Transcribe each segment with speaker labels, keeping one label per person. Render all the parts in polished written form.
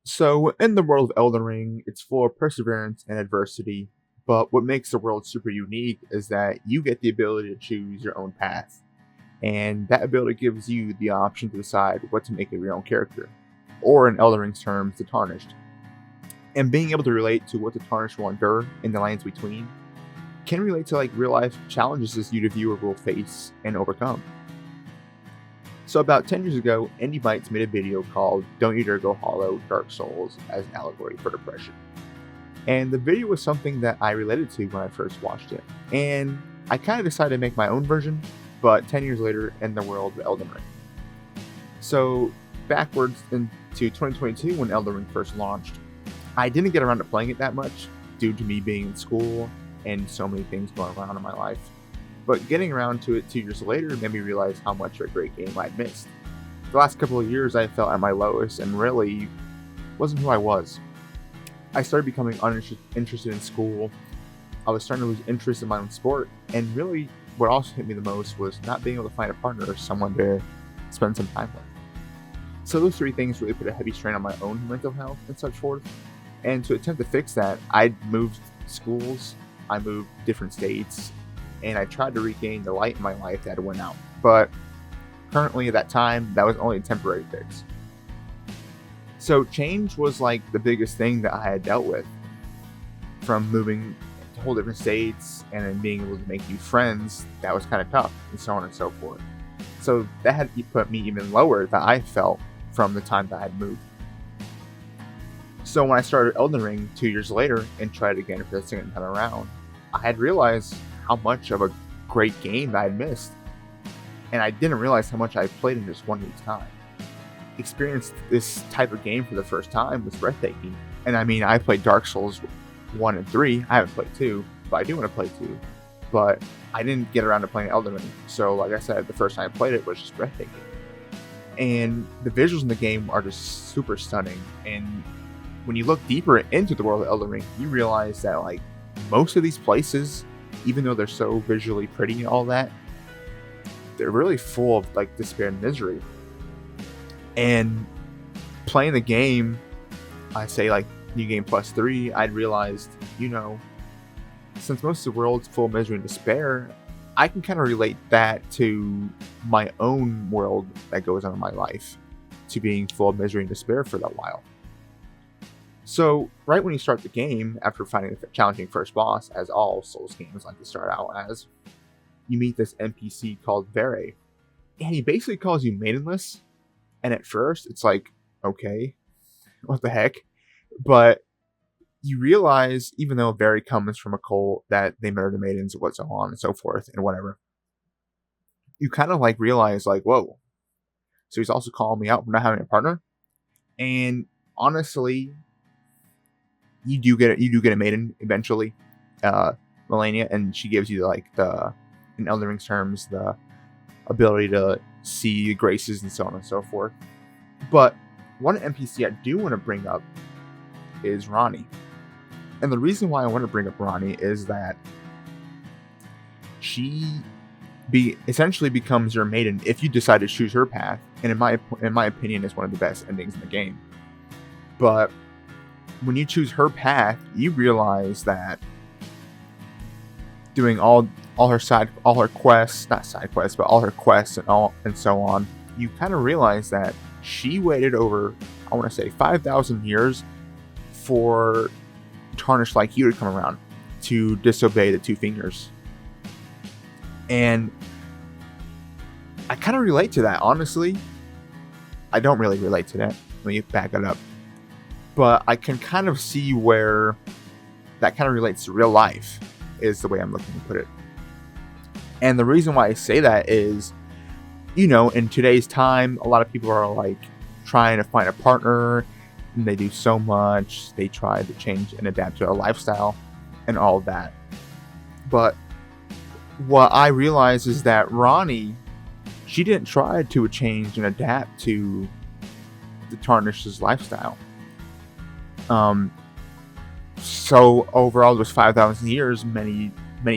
Speaker 1: So, in the world of Elden Ring, it's full of perseverance and adversity, but what makes the world super unique is that you get the ability to choose your own path, and that ability gives you the option to decide what to make of your own character, or in Elden Ring's terms, the Tarnished. And being able to relate to what the Tarnished will endure in the lands between can relate to like real life challenges as you the viewer will face and overcome. So about 10 years ago, bytes made a video called Don't You Dare Go Hollow Dark Souls as an allegory for depression. And the video was something that I related to when I first watched it. And I kind of decided to make my own version, but 10 years later in the world of Elden Ring. So backwards into 2022 when Elden Ring first launched, I didn't get around to playing it that much due to me being in school and so many things going on in my life. But getting around to it 2 years later made me realize how much of a great game I'd missed. The last couple of years I felt at my lowest and really wasn't who I was. I started becoming uninterested in school. I was starting to lose interest in my own sport, and really what also hit me the most was not being able to find a partner or someone to spend some time with. So those three things really put a heavy strain on my own mental health and such forth. And to attempt to fix that, I moved schools, I moved different states, and I tried to regain the light in my life that had went out. But currently at that time, that was only a temporary fix. So change was like the biggest thing that I had dealt with. From moving to whole different states and then being able to make new friends, that was kind of tough, and so on and so forth. So that had put me even lower than I felt from the time that I had moved. So when I started Elden Ring 2 years later and tried again for the second time around, I had realized how much of a great game that I had missed. And I didn't realize how much I played in just 1 week's time. Experienced this type of game for the first time was breathtaking. And I mean, I played Dark Souls 1 and 3. I haven't played 2, but I do want to play 2. But I didn't get around to playing Elden Ring. So like I said, the first time I played it was just breathtaking. And the visuals in the game are just super stunning. And when you look deeper into the world of Elden Ring, you realize that like most of these places, even though they're so visually pretty and all that, they're really full of like despair and misery. And playing the game, I say like New Game Plus 3, I'd realized, since most of the world's full of misery and despair, I can kind of relate that to my own world that goes on in my life, to being full of misery and despair for that while. So, right when you start the game, after finding a challenging first boss, as all Souls games like to start out as, you meet this NPC called Vere. And he basically calls you maidenless. And at first, it's like, okay, what the heck? But you realize, even though Vere comes from a cult that they murder maidens and so on and so forth and whatever, you kind of like realize, like, whoa. So he's also calling me out for not having a partner. And honestly, you do get a maiden eventually, Melania, and she gives you like in Elden Ring's terms, the ability to see graces and so on and so forth. But one NPC I do want to bring up is Ranni. And the reason why I want to bring up Ranni is that she essentially becomes your maiden if you decide to choose her path, and in my opinion is one of the best endings in the game. But when you choose her path, you realize that doing all her quests, not side quests, but all her quests and so on, you kind of realize that she waited over, I want to say 5,000 years for Tarnished like you to come around to disobey the Two Fingers. And I kind of relate to that, honestly. I don't really relate to that. Let me back it up. But I can kind of see where that kind of relates to real life, is the way I'm looking to put it. And the reason why I say that is, in today's time, a lot of people are like trying to find a partner, and they do so much. They try to change and adapt to their lifestyle and all of that. But what I realize is that Ranni, she didn't try to change and adapt to the Tarnished's lifestyle. So overall, those 5,000 years, many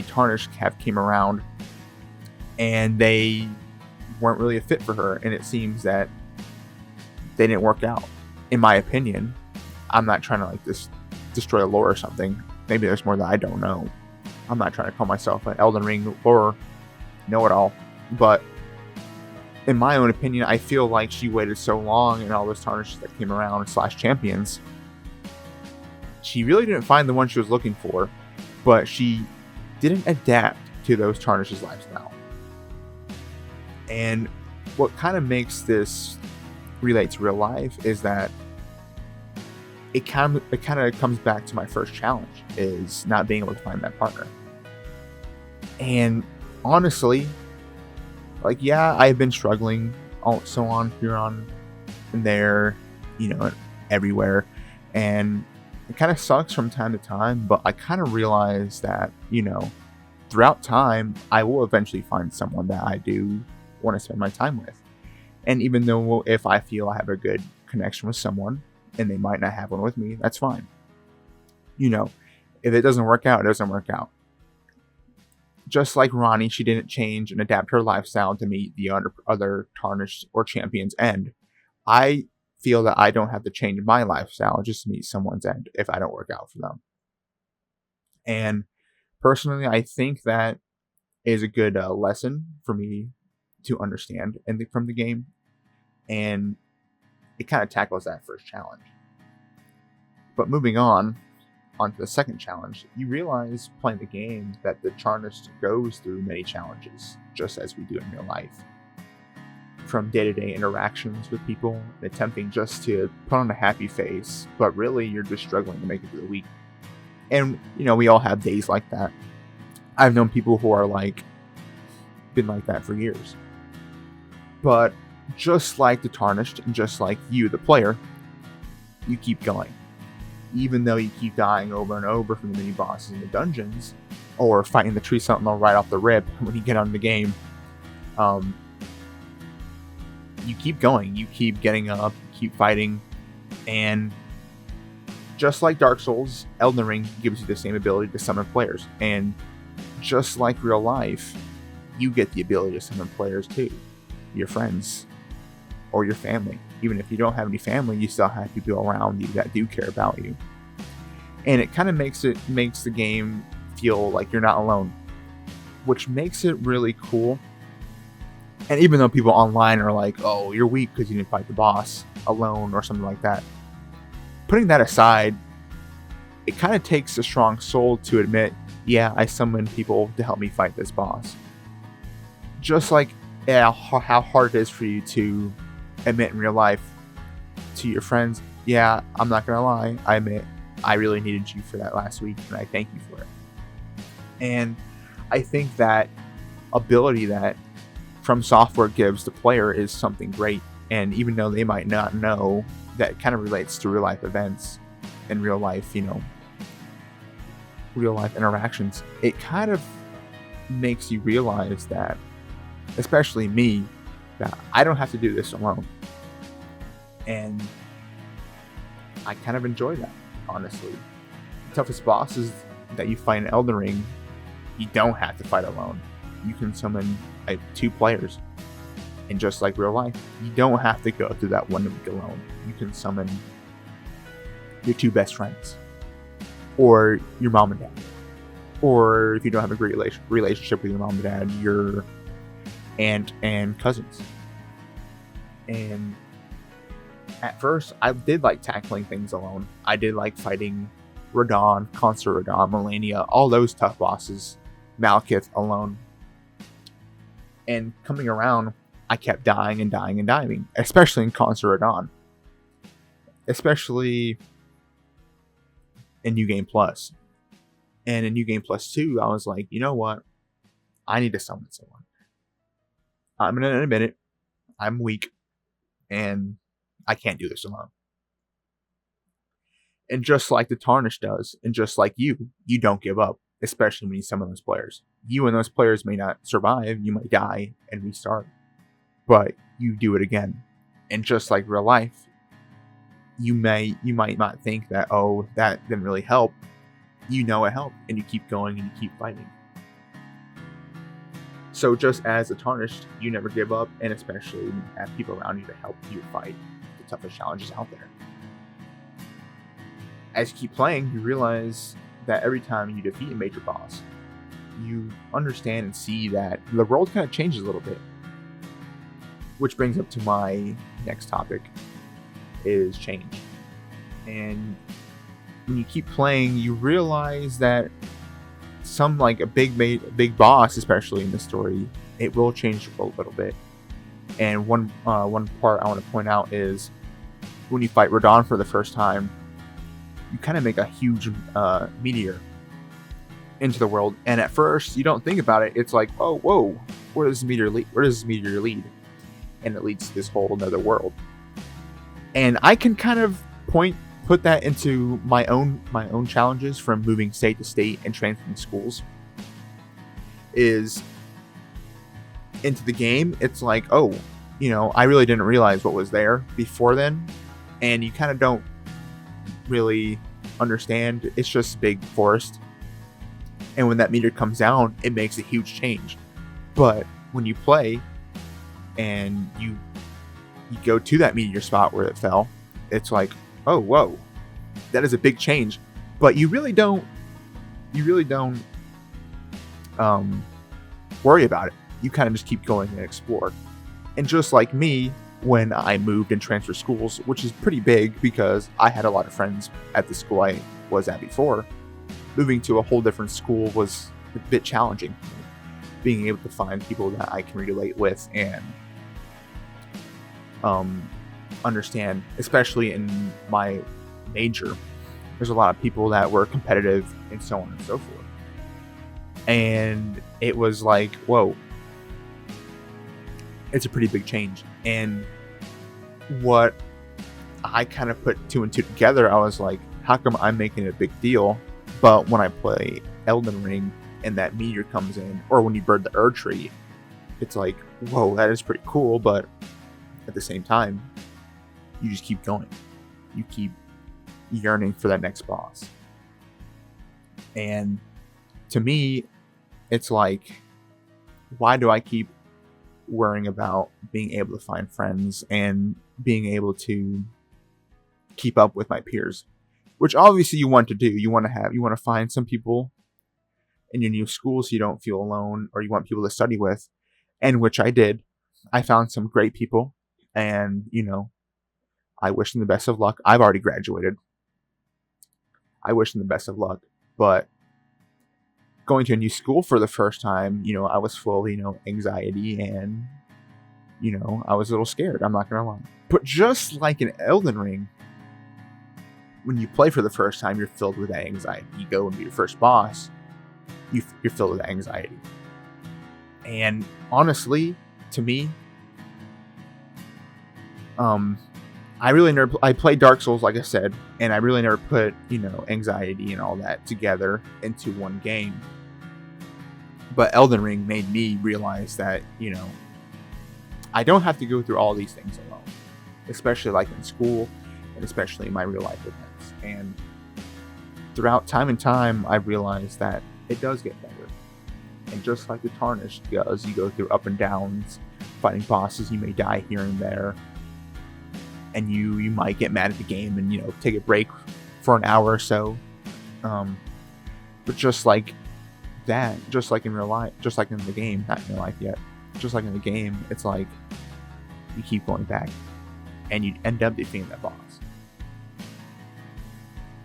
Speaker 1: Tarnished have came around, and they weren't really a fit for her, and it seems that they didn't work out, in my opinion. I'm not trying to like destroy a lore or something. Maybe there's more that I don't know. I'm not trying to call myself an Elden Ring lore know-it-all, but in my own opinion, I feel like she waited so long and all those tarnishes that came around / champions. She really didn't find the one she was looking for, but she didn't adapt to those tarnishes lifestyle. And what kind of makes this relate to real life is that it kind of comes back to my first challenge, is not being able to find that partner. And honestly, like, yeah, I've been struggling so on here on and there, everywhere, and it kind of sucks from time to time, but I kind of realize that, throughout time, I will eventually find someone that I do want to spend my time with. And even though if I feel I have a good connection with someone and they might not have one with me, that's fine. If it doesn't work out, it doesn't work out. Just like Ronnie, she didn't change and adapt her lifestyle to meet the other tarnished or champions' end. I feel that I don't have to change my lifestyle just to meet someone's end if I don't work out for them. And personally, I think that is a good lesson for me to understand from the game, and it kind of tackles that first challenge. But moving on to the second challenge, you realize playing the game that the Tarnished goes through many challenges, just as we do in real life. From day-to-day interactions with people, attempting just to put on a happy face, but really you're just struggling to make it through the week. And, we all have days like that. I've known people who are been like that for years. But just like the Tarnished, and just like you, the player, you keep going. Even though you keep dying over and over from the mini bosses in the dungeons, or fighting the tree sentinel right off the rip when you get on the game, you keep going, you keep getting up, you keep fighting, and just like Dark Souls, Elden Ring gives you the same ability to summon players, and just like real life, you get the ability to summon players too, your friends, or your family. Even if you don't have any family, you still have people around you that do care about you. And it kind of makes the game feel like you're not alone, which makes it really cool. And even though people online are like, oh, you're weak because you didn't fight the boss alone or something like that, putting that aside, it kind of takes a strong soul to admit, yeah, I summoned people to help me fight this boss. Just like how hard it is for you to admit in real life to your friends, yeah, I'm not gonna lie, I admit I really needed you for that last week, and I thank you for it. And I think that ability that From Software gives the player is something great, and even though they might not know, that kind of relates to real life events and real life, real life interactions. It kind of makes you realize that, especially me, that I don't have to do this alone. And I kind of enjoy that, honestly. The toughest bosses that you fight in Elden Ring, you don't have to fight alone. You can summon 2 players. And just like real life, you don't have to go through that 1 week alone. You can summon your 2 best friends, or your mom and dad, or if you don't have a great relationship with your mom and dad, your aunt and cousins. And at first, I did like tackling things alone. I did like fighting Radon, Concert Radon, Melania, all those tough bosses, Malekith alone. And coming around, I kept dying and dying and dying, especially in Concert Radon. Especially in New Game Plus. And in New Game Plus 2, I was like, you know what? I need to summon someone. I'm going to admit it. I'm weak. And I can't do this alone. And just like the Tarnished does, and just like you don't give up, especially when you summon those players. You and those players may not survive, you might die and restart, but you do it again. And just like real life, you might not think that, oh, that didn't really help. It helped, and you keep going and you keep fighting. So just as a Tarnished, you never give up, and especially when you have people around you to help you fight the toughest challenges out there. as you keep playing, you realize that every time you defeat a major boss, you understand and see that the world kind of changes a little bit. Which brings up to my next topic, is change. And when you keep playing, you realize that some, like a big boss, especially in the story, it will change the world a little bit. And one part I want to point out is when you fight Radon for the first time, you kind of make a huge meteor into the world, and at first you don't think about it. It's like, oh, whoa, where does this meteor lead? And it leads to this whole another world. And I can kind of put that into my own challenges from moving state to state and transferring schools. Is into the game, it's like, oh, I really didn't realize what was there before then, and you kind of don't really understand. It's just big forest, and when that meteor comes down, it makes a huge change. But when you play and you go to that meteor spot where it fell, it's like, oh, whoa, that is a big change. But you really don't worry about it. You kind of just keep going and explore. And just like me, when I moved and transferred schools, which is pretty big because I had a lot of friends at the school I was at before, moving to a whole different school was a bit challenging. Being able to find people that I can relate with and understand, especially in my major, there's a lot of people that were competitive and so on and so forth. And it was like, whoa, it's a pretty big change. And what I kind of put two and two together, I was like, how come I'm making it a big deal? But when I play Elden Ring and that meteor comes in, or when you burn the Erd tree, it's like, whoa, that is pretty cool. But at the same time, you just keep going. You keep yearning for that next boss. And to me, it's like, why do I keep worrying about being able to find friends and being able to keep up with my peers? Which obviously you want to do. You want to find some people in your new school so you don't feel alone, or you want people to study with, and which I did. I found some great people, and I wish them the best of luck. I've already graduated. I wish them the best of luck, but going to a new school for the first time, I was full of, anxiety, and, I was a little scared. I'm not going to lie. But just like in Elden Ring, when you play for the first time, you're filled with that anxiety. You go and be your first boss, you're filled with anxiety. And honestly, to me, I played Dark Souls, like I said, and I really never put, anxiety and all that together into one game. But Elden Ring made me realize that, I don't have to go through all these things alone, especially like in school, and especially in my real life events. And throughout time and time, I realized that it does get better. And just like the Tarnished does, you go through up and downs, fighting bosses, you may die here and there. And you might get mad at the game and, take a break for an hour or so. But just like that, just like in real life, just like in the game, not in real life yet, just like in the game, it's like you keep going back and you end up defeating that boss.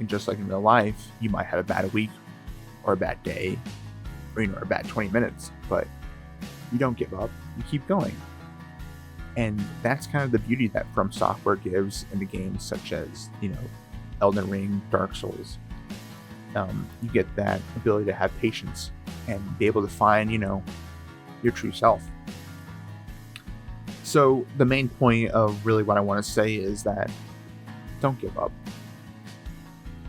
Speaker 1: And just like in real life, you might have a bad week or a bad day or, a bad 20 minutes, but you don't give up, you keep going. And that's kind of the beauty that From Software gives in the games such as, Elden Ring, Dark Souls. You get that ability to have patience and be able to find, your true self. So the main point of really what I want to say is that don't give up.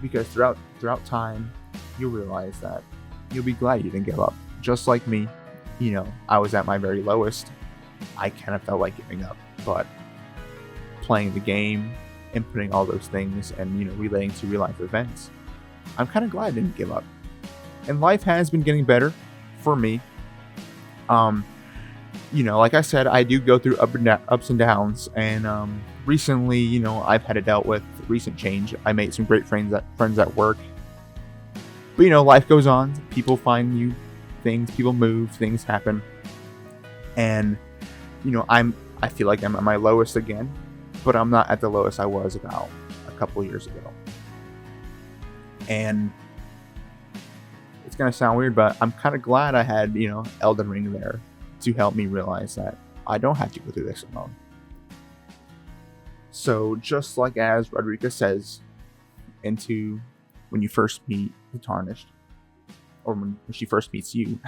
Speaker 1: Because throughout time, you'll realize that you'll be glad you didn't give up. Just like me, I was at my very lowest. I kind of felt like giving up, but playing the game, inputting all those things, and relating to real life events, I'm kind of glad I didn't give up. And life has been getting better for me. Like I said, I do go through ups and downs, and recently, I've had to dealt with recent change. I made some great friends at work. But life goes on. People find new things, people move, things happen. And I feel like I'm at my lowest again, but I'm not at the lowest I was about a couple years ago. And it's gonna sound weird, but I'm kind of glad I had, Elden Ring there to help me realize that I don't have to go through this alone. So just like as Rodriguez says when you first meet the Tarnished, or when she first meets you,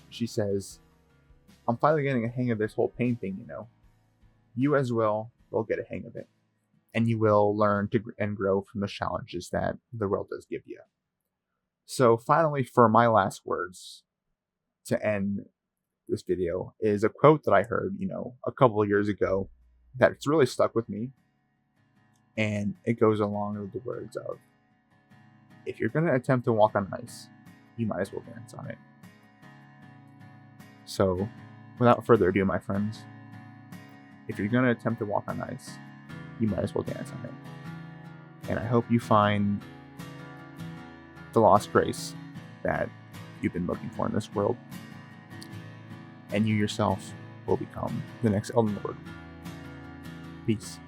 Speaker 1: she says, I'm finally getting a hang of this whole pain thing, You as well will get a hang of it. And you will learn to and grow from the challenges that the world does give you. So finally, for my last words to end this video is a quote that I heard, a couple of years ago that's really stuck with me. And it goes along with the words of, if you're going to attempt to walk on ice, you might as well dance on it. So, without further ado, my friends, if you're going to attempt to walk on ice, you might as well dance on it. And I hope you find the lost grace that you've been looking for in this world. And you yourself will become the next Elden Lord. Peace.